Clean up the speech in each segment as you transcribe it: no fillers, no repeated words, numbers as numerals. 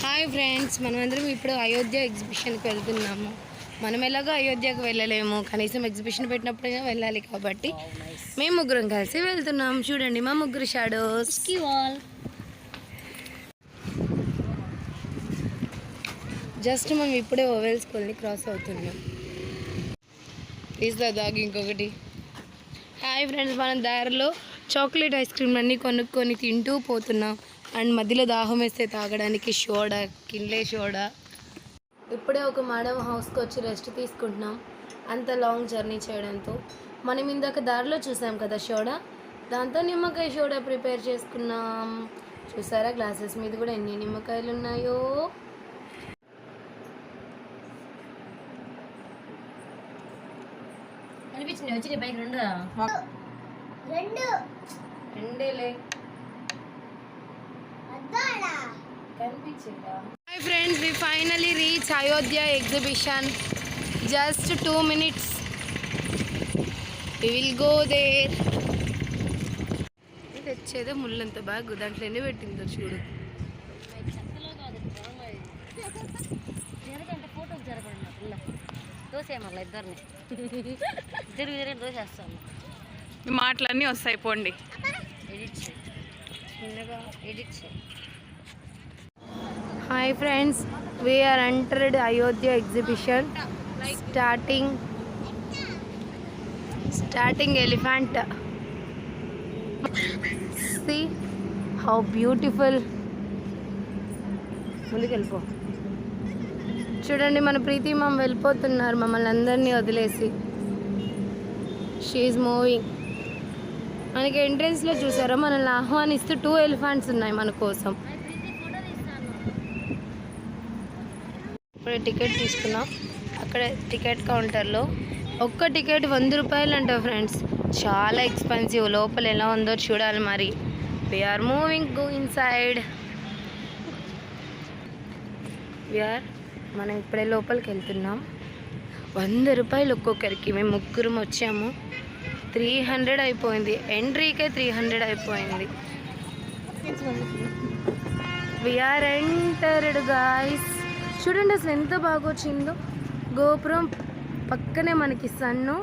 Hi friends, మనమందరం ఇప్పుడు అయోధ్య ఎగ్జిబిషన్కి వెళ్తున్నాము. మనం ఎలాగో అయోధ్యకు వెళ్ళలేము, కనీసం ఎగ్జిబిషన్ పెట్టినప్పుడైనా వెళ్ళాలి కాబట్టి మేము ముగ్గురం కలిసి వెళ్తున్నాం. చూడండి మా ముగ్గురు షాడోస్. జస్ట్ మనం ఇప్పుడే ఓవెల్ స్కూల్ని క్రాస్ అవుతున్నాం. తీస్తా దాగి ఇంకొకటి. హాయ్ ఫ్రెండ్స్, మనం దారిలో చాక్లెట్ ఐస్ క్రీమ్ అన్నీ కొనుక్కొని తింటూ పోతున్నాం. అండ్ మధ్యలో దాహం వేస్తే తాగడానికి సోడా, కిన్లే సోడా. ఇప్పుడే ఒక మేడం హౌస్కి వచ్చి రెస్ట్ తీసుకుంటున్నాం, అంత లాంగ్ జర్నీ చేయడంతో. మనం ఇందాక దారిలో చూసాం కదా సోడా, దాంతో నిమ్మకాయ సోడా ప్రిపేర్ చేసుకున్నాం. చూసారా గ్లాసెస్ మీద కూడా ఎన్ని నిమ్మకాయలు ఉన్నాయో. అనిపించింది వచ్చి బైక్ రెండేలే కనిపించిందా? Hi friends, we finally reach Ayodhya exhibition. Just 2 minutes we will go there. ఇది వచ్చేదే ముళ్ళంత బాగా, దాంట్లో ఎన్ని పెట్టిందో చూడు. మాటలన్నీ వస్తాయి పోండి. Hi friends, we are entered Ayodhya exhibition. starting elephant. See how beautiful. ముందుకెళ్ళిపో. చూడండి మన ప్రీతి మామ వెళ్ళిపోతున్నారు మమ్మల్ని అందరినీ వదిలేసి. She's moving. మనకి ఎంట్రెన్స్లో చూసారా, మనల్ని ఆహ్వానిస్తూ 2 elephants ఉన్నాయి మన కోసం. ఇప్పుడు టికెట్ తీసుకున్నాం. అక్కడ టికెట్ కౌంటర్లో ఒక్క టికెట్ 100 రూపాయలు అంట ఫ్రెండ్స్, చాలా ఎక్స్పెన్సివ్. లోపల ఎలా ఉందో చూడాలి మరి. We are moving, go inside. మనం ఇప్పుడే లోపలికి వెళ్తున్నాం. 100 రూపాయలు ఒక్కొక్కరికి. మేము ముగ్గురం వచ్చాము, 300 అయిపోయింది. ఎంట్రీకే 300 అయిపోయింది. We are entered guys. చూడండి అసలు ఎంత బాగా వచ్చిందో. గోపురం పక్కనే మనకి సన్ను.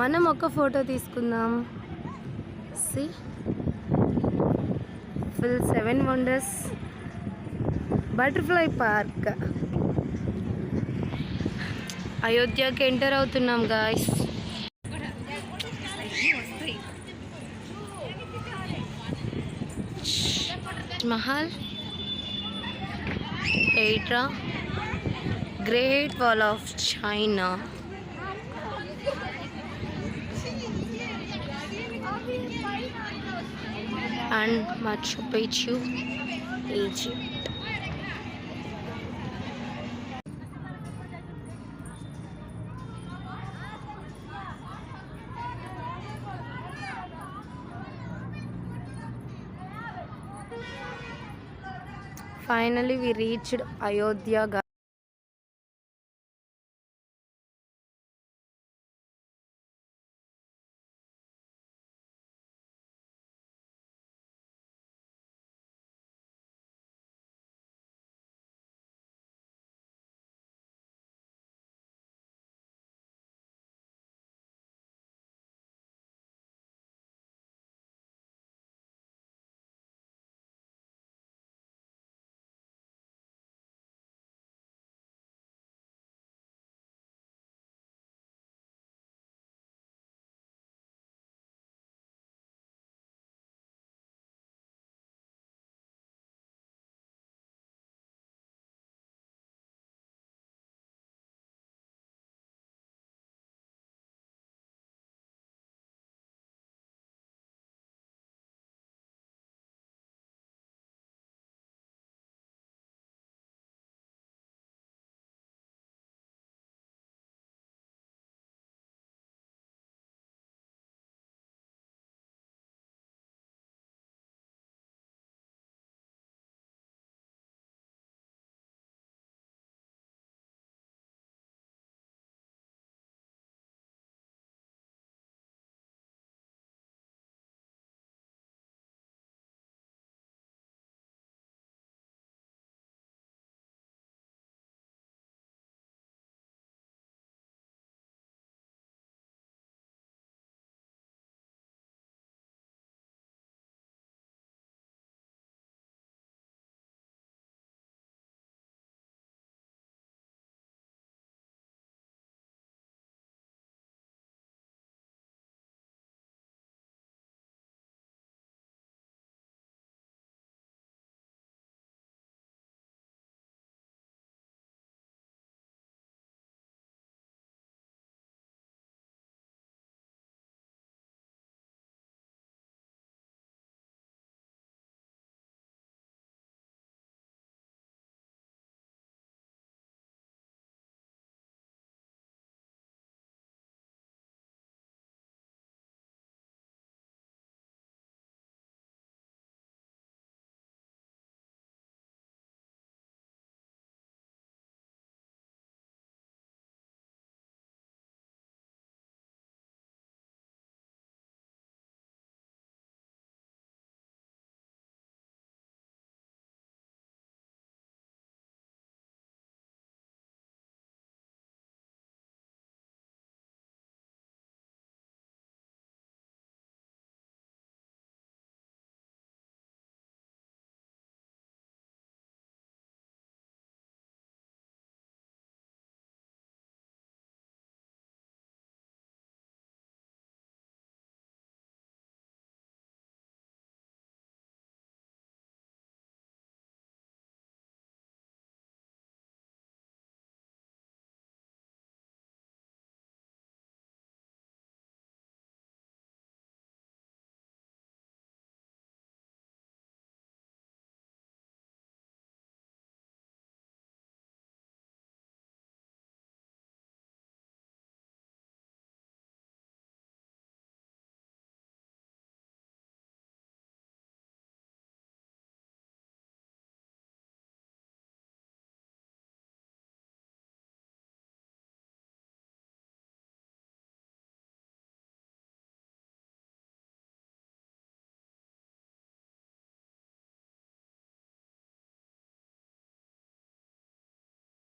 మనం ఒక ఫోటో తీసుకుందాం. See full 7 wonders. Butterfly park. అయోధ్యకి ఎంటర్ అవుతున్నాం గాయ్స్. మహల్, ఎయిట్రా, great wall of China, and Machu Picchu, Egypt. Finally we reached Ayodhya.